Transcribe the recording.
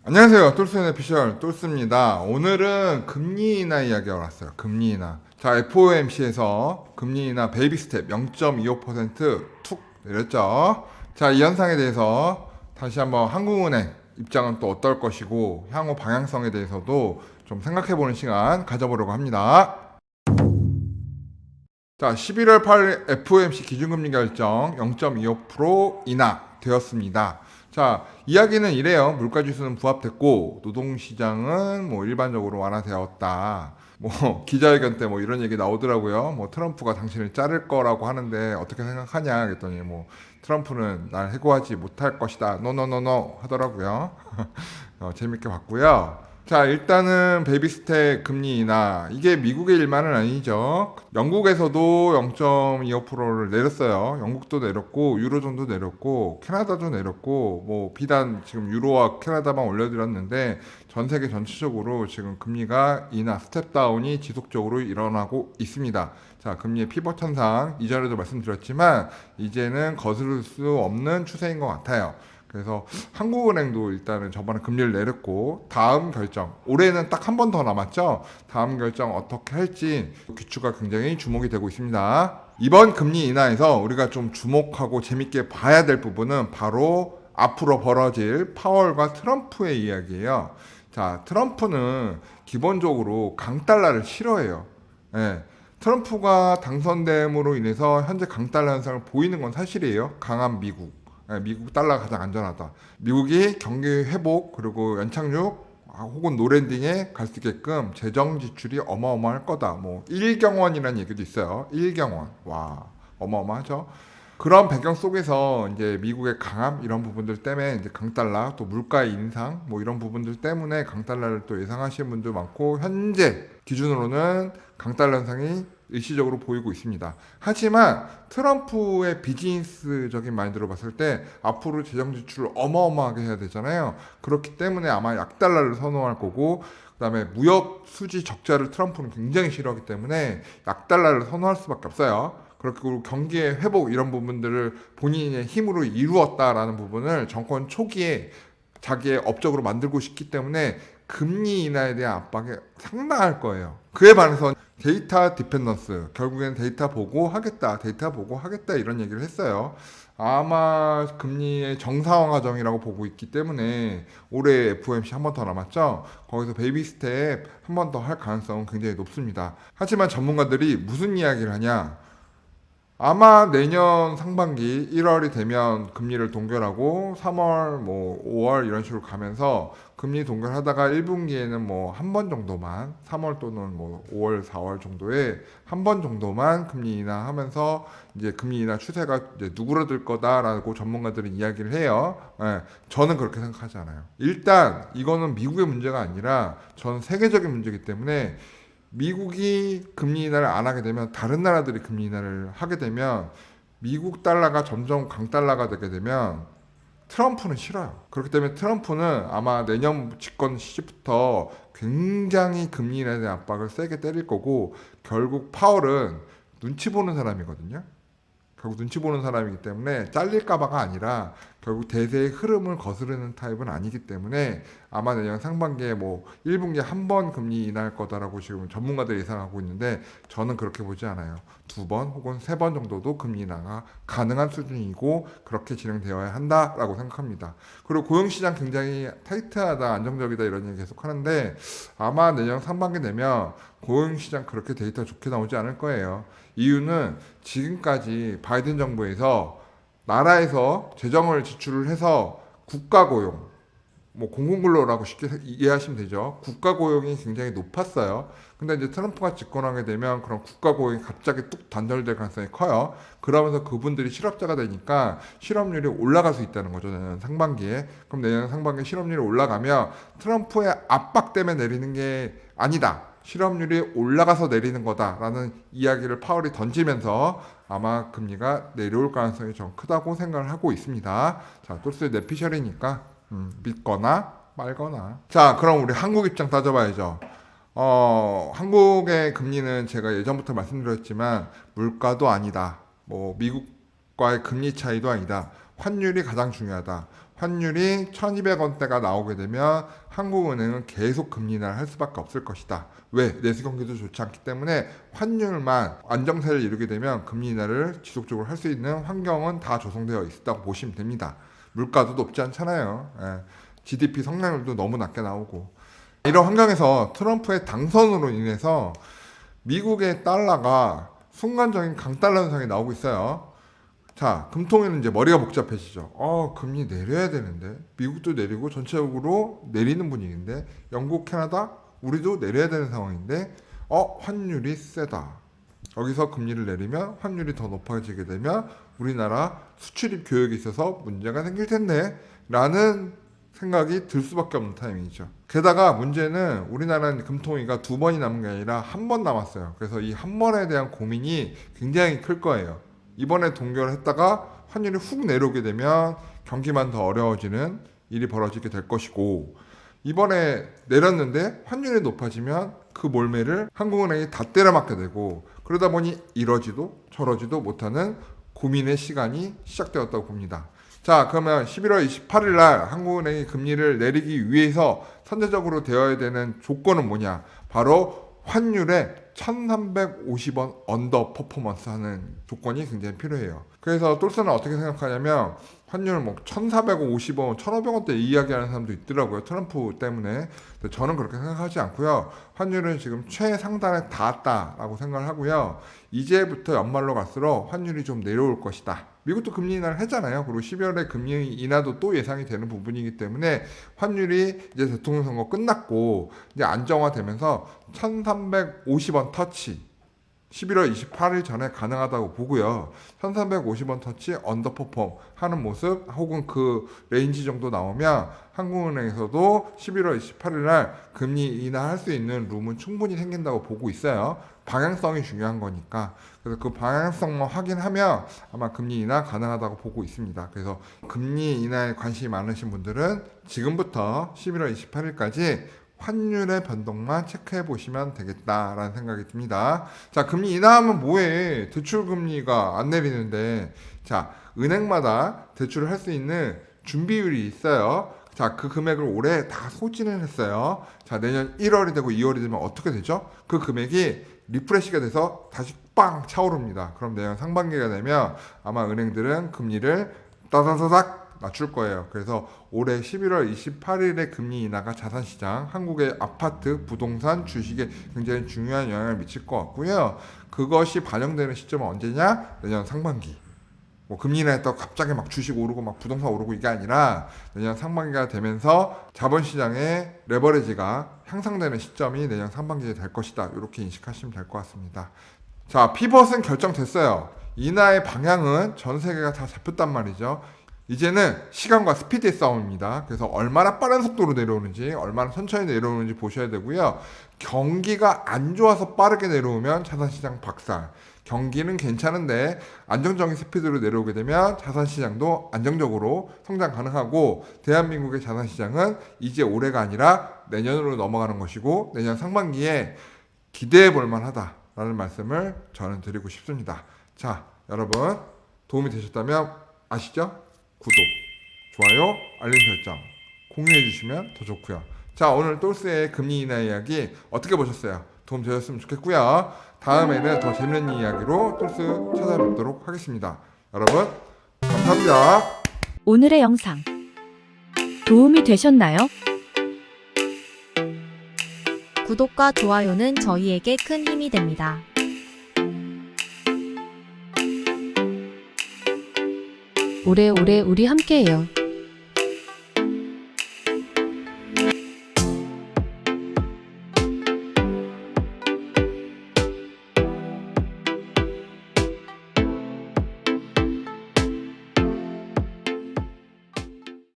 안녕하세요. 똘스앤 피셜 똘스입니다. 오늘은 금리 인하 이야기가 왔어요. 금리 인하. 자, FOMC에서 금리 인하 베이비 스텝 0.25%툭 내렸죠. 자, 이 현상에 대해서 다시 한번 한국은행 입장은 또 어떨 것이고 향후 방향성에 대해서도 좀 생각해보는 시간 가져보려고 합니다. 자, 11월 8일 FOMC 기준금리 결정 0.25% 인하되었습니다. 자, 이야기는 이래요. 물가지수는 부합됐고 노동시장은 뭐 일반적으로 완화되었다. 뭐 기자회견 때 뭐 이런 얘기 나오더라고요. 뭐 트럼프가 당신을 자를 거라고 하는데 어떻게 생각하냐 그랬더니 뭐 트럼프는 날 해고하지 못할 것이다. 노노노노 하더라고요. 재밌게 봤고요. 자, 일단은 베이비스텝 금리 인하. 이게 미국의 일만은 아니죠. 영국에서도 0.25%를 내렸어요. 영국도 내렸고, 유로존도 내렸고, 캐나다도 내렸고, 뭐, 비단 지금 유로와 캐나다만 올려드렸는데, 전 세계 전체적으로 지금 금리가 인하, 스텝다운이 지속적으로 일어나고 있습니다. 자, 금리의 피벗 현상, 이전에도 말씀드렸지만, 이제는 거스를 수 없는 추세인 것 같아요. 그래서 한국은행도 일단은 저번에 금리를 내렸고 다음 결정 올해는 딱 한 번 더 남았죠. 다음 결정 어떻게 할지 귀추가 굉장히 주목이 되고 있습니다. 이번 금리 인하에서 우리가 좀 주목하고 재밌게 봐야 될 부분은 바로 앞으로 벌어질 파월과 트럼프의 이야기예요. 자, 트럼프는 기본적으로 강달러를 싫어해요. 예. 트럼프가 당선됨으로 인해서 현재 강달러 현상을 보이는 건 사실이에요. 강한 미국. 미국 달러가 가장 안전하다. 미국이 경기 회복 그리고 연착륙 혹은 노랜딩에 갈 수 있게끔 재정 지출이 어마어마할 거다. 뭐 1경원이라는 얘기도 있어요. 1경원. 와, 어마어마하죠. 그런 배경 속에서 이제 미국의 강함 이런 부분들 때문에 이제 강달러 또 물가의 인상 뭐 이런 부분들 때문에 강달러를 또 예상하시는 분들 많고 현재 기준으로는 강달러 현상이 일시적으로 보이고 있습니다. 하지만 트럼프의 비즈니스적인 마인드로 봤을 때 앞으로 재정 지출을 어마어마하게 해야 되잖아요. 그렇기 때문에 아마 약달러를 선호할 거고 그다음에 무역 수지 적자를 트럼프는 굉장히 싫어하기 때문에 약달러를 선호할 수밖에 없어요. 그리고 경기의 회복 이런 부분들을 본인의 힘으로 이루었다라는 부분을 정권 초기에 자기의 업적으로 만들고 싶기 때문에 금리 인하에 대한 압박이 상당할 거예요. 그에 반해서 데이터 디펜던스, 결국엔 데이터 보고 하겠다, 데이터 보고 하겠다 이런 얘기를 했어요. 아마 금리의 정상화 과정이라고 보고 있기 때문에 올해 FOMC 한 번 더 남았죠. 거기서 베이비 스텝 한 번 더 할 가능성은 굉장히 높습니다. 하지만 전문가들이 무슨 이야기를 하냐? 아마 내년 상반기 1월이 되면 금리를 동결하고 3월 뭐 5월 이런 식으로 가면서 금리 동결하다가 1분기에는 뭐 한 번 정도만 3월 또는 뭐 5월 4월 정도에 한 번 정도만 금리 인하하면서 이제 금리 인하 추세가 이제 누그러들 거다라고 전문가들은 이야기를 해요. 예, 저는 그렇게 생각하지 않아요. 일단 이거는 미국의 문제가 아니라 전 세계적인 문제이기 때문에 미국이 금리 인하를 안 하게 되면 다른 나라들이 금리 인하를 하게 되면 미국 달러가 점점 강달러가 되게 되면 트럼프는 싫어요. 그렇기 때문에 트럼프는 아마 내년 집권 시기부터 굉장히 금리 인하에 대한 압박을 세게 때릴 거고 결국 파월은 눈치 보는 사람이거든요. 결국 눈치 보는 사람이기 때문에 잘릴까봐가 아니라 결국 대세의 흐름을 거스르는 타입은 아니기 때문에 아마 내년 상반기에 뭐 1분기에 한 번 금리 인하할 거다라고 지금 전문가들이 예상하고 있는데 저는 그렇게 보지 않아요. 두 번 혹은 세 번 정도도 금리 인하가 가능한 수준이고 그렇게 진행되어야 한다라고 생각합니다. 그리고 고용시장 굉장히 타이트하다, 안정적이다 이런 얘기 계속 하는데 아마 내년 상반기 되면 고용시장 그렇게 데이터 좋게 나오지 않을 거예요. 이유는 지금까지 바이든 정부에서 나라에서 재정을 지출을 해서 국가 고용, 뭐 공공근로라고 쉽게 이해하시면 되죠. 국가 고용이 굉장히 높았어요. 근데 이제 트럼프가 집권하게 되면 그런 국가 고용이 갑자기 뚝 단절될 가능성이 커요. 그러면서 그분들이 실업자가 되니까 실업률이 올라갈 수 있다는 거죠. 내년 상반기에. 그럼 내년 상반기에 실업률이 올라가면 트럼프의 압박 때문에 내리는 게 아니다. 실업률이 올라가서 내리는 거다라는 이야기를 파월이 던지면서 아마 금리가 내려올 가능성이 좀 크다고 생각을 하고 있습니다. 자, 똘스 내피셜이니까 믿거나 말거나. 자, 그럼 우리 한국 입장 따져봐야죠. 한국의 금리는 제가 예전부터 말씀드렸지만 물가도 아니다. 뭐 미국과의 금리 차이도 아니다. 환율이 가장 중요하다. 환율이 1200원대가 나오게 되면 한국은행은 계속 금리 인하를 할 수밖에 없을 것이다. 왜? 내수 경기도 좋지 않기 때문에 환율만 안정세를 이루게 되면 금리 인하를 지속적으로 할 수 있는 환경은 다 조성되어 있다고 보시면 됩니다. 물가도 높지 않잖아요. GDP 성장률도 너무 낮게 나오고. 이런 환경에서 트럼프의 당선으로 인해서 미국의 달러가 순간적인 강달러 현상이 나오고 있어요. 자, 금통에는 이제 머리가 복잡해지죠. 금리 내려야 되는데, 미국도 내리고 전체적으로 내리는 분위기인데, 영국, 캐나다, 우리도 내려야 되는 상황인데, 환율이 세다. 여기서 금리를 내리면 환율이 더 높아지게 되면 우리나라 수출입 교역에 있어서 문제가 생길 텐데, 라는 생각이 들 수밖에 없는 타이밍이죠. 게다가 문제는 우리나라는 금통위가 2번이 남은 게 아니라 1번 남았어요. 그래서 이 한 번에 대한 고민이 굉장히 클 거예요. 이번에 동결을 했다가 환율이 훅 내려오게 되면 경기만 더 어려워지는 일이 벌어지게 될 것이고, 이번에 내렸는데 환율이 높아지면 그 몰매를 한국은행이 다 때려맞게 되고, 그러다 보니 이러지도 저러지도 못하는 고민의 시간이 시작되었다고 봅니다. 자, 그러면 11월 28일 날 한국은행이 금리를 내리기 위해서 선제적으로 되어야 되는 조건은 뭐냐? 바로 환율에 1350원 언더 퍼포먼스 하는 조건이 굉장히 필요해요. 그래서 똘스는 어떻게 생각하냐면 환율 1450원, 1500원대 이야기하는 사람도 있더라고요. 트럼프 때문에. 근데 저는 그렇게 생각하지 않고요. 환율은 지금 최상단에 닿았다라고 생각을 하고요. 이제부터 연말로 갈수록 환율이 좀 내려올 것이다. 미국도 금리 인하를 했잖아요. 그리고 12월에 금리 인하도 또 예상이 되는 부분이기 때문에 환율이 이제 대통령 선거 끝났고 이제 안정화되면서 1350원 터치 11월 28일 전에 가능하다고 보고요. 1350원 터치 언더퍼폼 하는 모습 혹은 그 레인지 정도 나오면 한국은행에서도 11월 28일 날 금리 인하할 수 있는 룸은 충분히 생긴다고 보고 있어요. 방향성이 중요한 거니까. 그래서 그 방향성만 확인하면 아마 금리 인하 가능하다고 보고 있습니다. 그래서 금리 인하에 관심이 많으신 분들은 지금부터 11월 28일까지 환율의 변동만 체크해 보시면 되겠다라는 생각이 듭니다. 자, 금리 인하하면 뭐해? 대출 금리가 안 내리는데. 자, 은행마다 대출을 할 수 있는 준비율이 있어요. 자, 그 금액을 올해 다 소진을 했어요. 자, 내년 1월이 되고 2월이 되면 어떻게 되죠? 그 금액이 리프레시가 돼서 다시 빵 차오릅니다. 그럼 내년 상반기가 되면 아마 은행들은 금리를 따다다닥 낮출 거예요. 그래서 올해 11월 28일에 금리 인하가 자산시장, 한국의 아파트, 부동산, 주식에 굉장히 중요한 영향을 미칠 것 같고요. 그것이 반영되는 시점은 언제냐? 내년 상반기. 금리 인하했다고 갑자기 막 주식 오르고 막 부동산 오르고 이게 아니라 내년 상반기가 되면서 자본시장의 레버리지가 향상되는 시점이 내년 상반기에 될 것이다. 이렇게 인식하시면 될 것 같습니다. 자, 피벗은 결정됐어요. 인하의 방향은 전 세계가 다 잡혔단 말이죠. 이제는 시간과 스피드의 싸움입니다. 그래서 얼마나 빠른 속도로 내려오는지 얼마나 천천히 내려오는지 보셔야 되고요. 경기가 안 좋아서 빠르게 내려오면 자산시장 박살. 경기는 괜찮은데 안정적인 스피드로 내려오게 되면 자산시장도 안정적으로 성장 가능하고 대한민국의 자산시장은 이제 올해가 아니라 내년으로 넘어가는 것이고 내년 상반기에 기대해 볼 만하다라는 말씀을 저는 드리고 싶습니다. 자, 여러분 도움이 되셨다면 아시죠? 구독, 좋아요, 알림 설정 공유해 주시면 더 좋고요. 자, 오늘 똘스의 금리 인하 이야기 어떻게 보셨어요? 도움 되셨으면 좋겠고요. 다음에는 더 재밌는 이야기로 똘스 찾아뵙도록 하겠습니다. 여러분 감사합니다. 오늘의 영상 도움이 되셨나요? 구독과 좋아요는 저희에게 큰 힘이 됩니다. 오래오래 우리 함께해요.